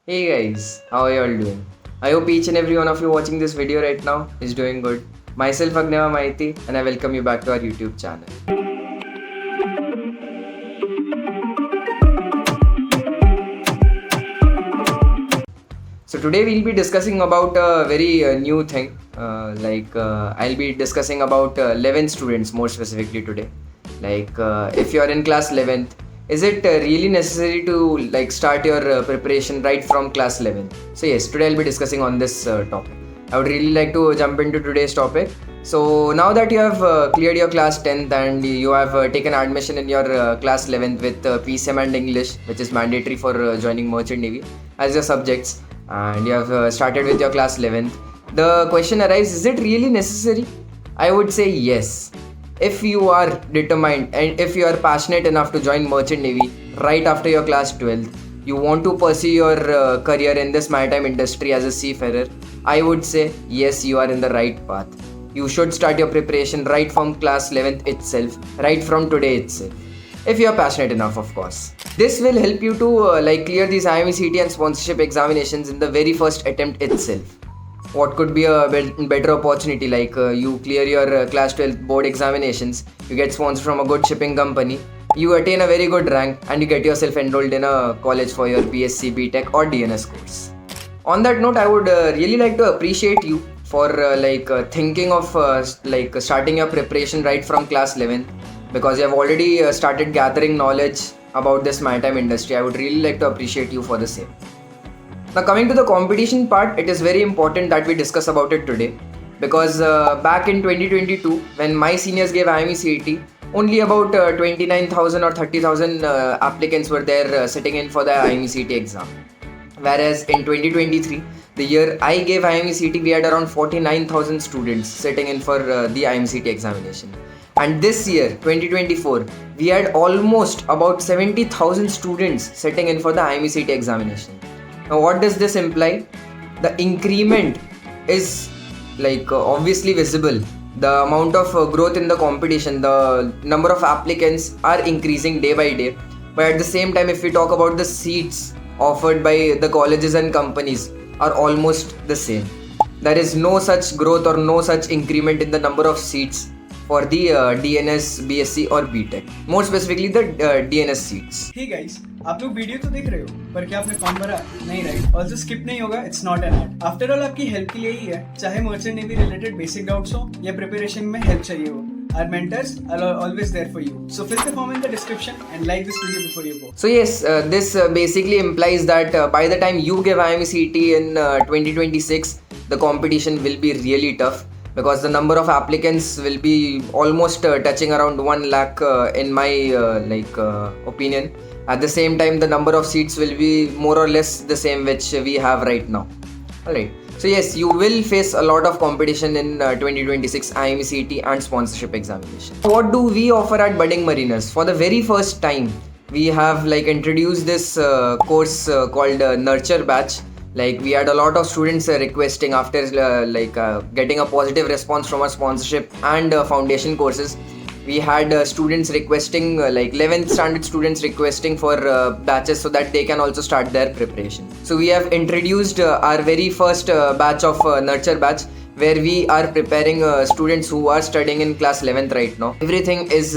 Hey guys, how are you all doing? I hope each and every one of you watching this video right now is doing good. Myself Agneva Maiti and I welcome you back to our YouTube channel. So today we'll be discussing about a very new thing. I'll be discussing about 11 students more specifically today. If you are in class 11th, is it really necessary to start your preparation right from class 11? So yes, today I'll be discussing on this topic. I would really like to jump into today's topic. So now that you have cleared your class 10th and you have taken admission in your class 11th with PCM and English, which is mandatory for joining Merchant Navy as your subjects, and you have started with your class 11th, the question arises, is it really necessary? I would say yes. If you are determined and if you are passionate enough to join Merchant Navy right after your class 12th, you want to pursue your career in this maritime industry as a seafarer, I would say yes, you are in the right path. You should start your preparation right from class 11th itself, right from today itself. If you are passionate enough, of course. This will help you to clear these IMUCET and sponsorship examinations in the very first attempt itself. What could be a better opportunity, you clear your class 12 board examinations, you get sponsored from a good shipping company, you attain a very good rank, and you get yourself enrolled in a college for your BSc, BTech or DNS course. On that note, I would really like to appreciate you for thinking of starting your preparation right from class 11, because you have already started gathering knowledge about this maritime industry. I would really like to appreciate you for the same. Now coming to the competition part, it is very important that we discuss about it today, because back in 2022 when my seniors gave IMUCET, only about 29,000 or 30,000 applicants were there sitting in for the IMUCET exam. Whereas in 2023, the year I gave IMUCET, we had around 49,000 students sitting in for the IMUCET examination. And this year, 2024, we had almost about 70,000 students sitting in for the IMUCET examination. Now, what does this imply? The increment is obviously visible. The amount of growth in the competition, the number of applicants are increasing day by day. But at the same time, if we talk about the seats offered by the colleges and companies, are almost the same. There is no such growth or no such increment in the number of seats for the DNS, BSc और BTech. More specifically the DNS seats. Hey guys, आप लोग video तो देख रहे हो, पर क्या आपने फॉर्म भरा? नहीं राइट? ऑल्सो स्किप नहीं होगा, it's not an ad. After all आपकी हेल्प के लिए ही है, चाहे merchant navy related basic doubts हो या प्रिपरेशन में हेल्प चाहिए हो. Our mentors are always there for you. So fill the form in the description and like this video before you go. So yes, this basically implies that by the time you give IMUCET in 2026, the competition will be really tough, because the number of applicants will be almost touching around 1 lakh in my opinion. At the same time, the number of seats will be more or less the same which we have right now. Alright. So yes, you will face a lot of competition in 2026 IMUCET and sponsorship examination. What do we offer at Budding Mariners? For the very first time, we have introduced this course called Nurture Batch. We had a lot of students requesting after getting a positive response from our sponsorship and foundation courses. We had students requesting 11th standard students requesting for batches so that they can also start their preparation. So we have introduced our very first batch of Nurture Batch, where we are preparing students who are studying in class 11th right now. Everything is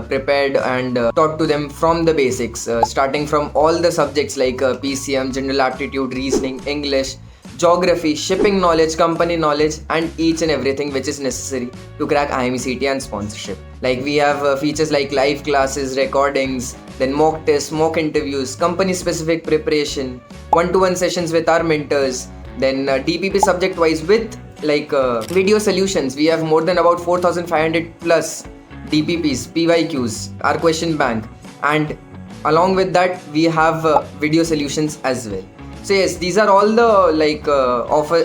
prepared and taught to them from the basics, starting from all the subjects like PCM, general aptitude, reasoning, English, geography, shipping knowledge, company knowledge, and each and everything which is necessary to crack IMUCET and sponsorship. We have features like live classes, recordings, then mock tests, mock interviews, company specific preparation, one-to-one sessions with our mentors, then DPP subject wise with video solutions. We have more than about 4,500 plus DPPs, PYQs, our question bank, and along with that we have video solutions as well. So yes, these are all the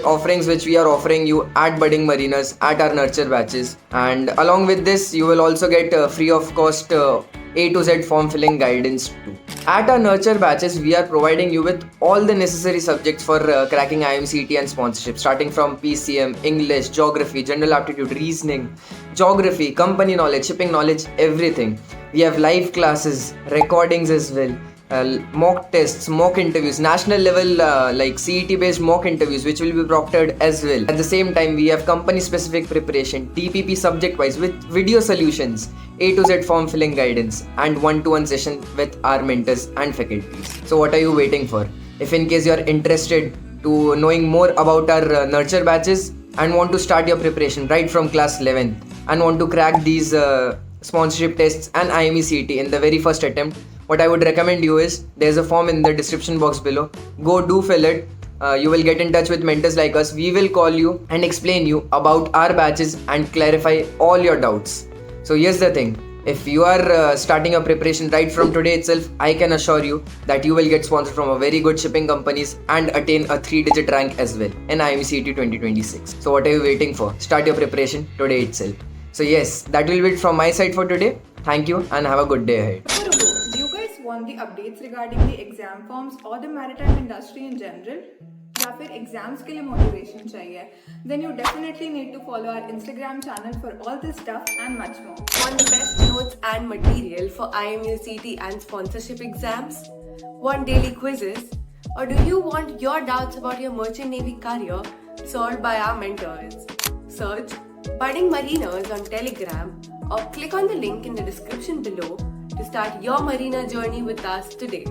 offerings which we are offering you at Budding Mariners at our Nurture Batches, and along with this you will also get free of cost A to Z form filling guidance too. At our Nurture Batches, we are providing you with all the necessary subjects for cracking IMUCET and sponsorship, starting from PCM, English, geography, general aptitude, reasoning, geography, company knowledge, shipping knowledge, everything. We have live classes, recordings as well. mock tests, mock interviews, national level like CET based mock interviews, which will be proctored as well. At the same time, we have company specific preparation, TPP subject wise with video solutions, A to Z form filling guidance, and one-to-one session with our mentors and faculties. So what are you waiting for? If in case you are interested to knowing more about our nurture batches and want to start your preparation right from class 11th and want to crack these sponsorship tests and IMUCET in the very first attempt, what I would recommend you is there's a form in the description box below. Go do fill it. You will get in touch with mentors like us. We will call you and explain you about our batches and clarify all your doubts. So here's the thing. If you are starting your preparation right from today itself, I can assure you that you will get sponsored from a very good shipping companies and attain a 3-digit rank as well in IMUCET 2026. So what are you waiting for? Start your preparation today itself. So yes, that will be it from my side for today. Thank you and have a good day ahead. Do you guys want the updates regarding the exam forms or the maritime industry in general? या फिर exams के लिए motivation चाहिए, then you definitely need to follow our Instagram channel for all this stuff and much more. Want the best notes and material for IMUCET and sponsorship exams? Want daily quizzes? Or do you want your doubts about your merchant navy career solved by our mentors? Search Budding Mariners on Telegram or click on the link in the description below to start your marina journey with us today.